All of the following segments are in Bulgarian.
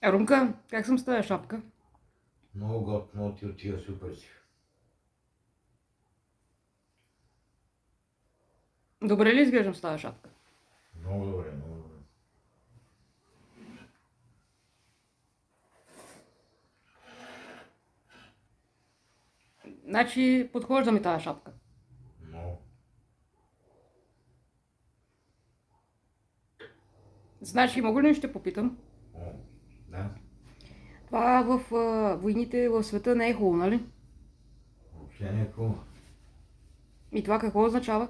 Румка, как съм с тази шапка? Много готино ти отива супер си. Добре ли изглеждам с тази шапка? Много добре, много добре. Значи подхожда ми тази шапка. Много. Значи, мога ли нещо те попитам? О, да. Това в войните в света не е хубаво, нали? Въобще не е хубаво. И това какво означава?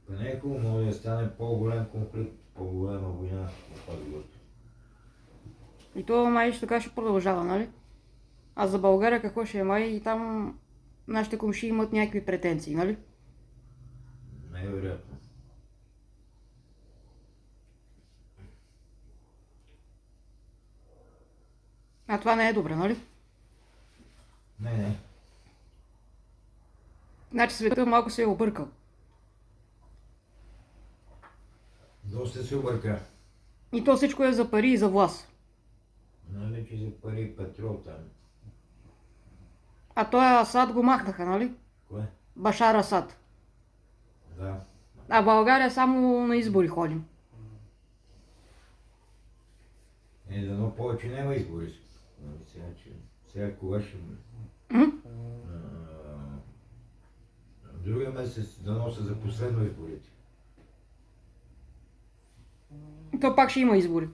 Па не е хубаво, може да стане по-голям конфликт, по-голяма война в тази год. И то май ще така ще продължава, нали? А за България какво ще е май? И там нашите комши имат някакви претенции, нали? Най-вероятно. А това не е добре, нали? Не. Значи света малко се е объркал. Доста се обърка. И то всичко е за пари и за власт. Нали, че за пари петрол там. А той Асад го махнаха, нали? Кое? Башар Асад. Да. А в България само на избори ходим. Дано повече няма избори. Нали, сега кога ще... М? Другия месец дано са за последно изборите. То пак ще има избори.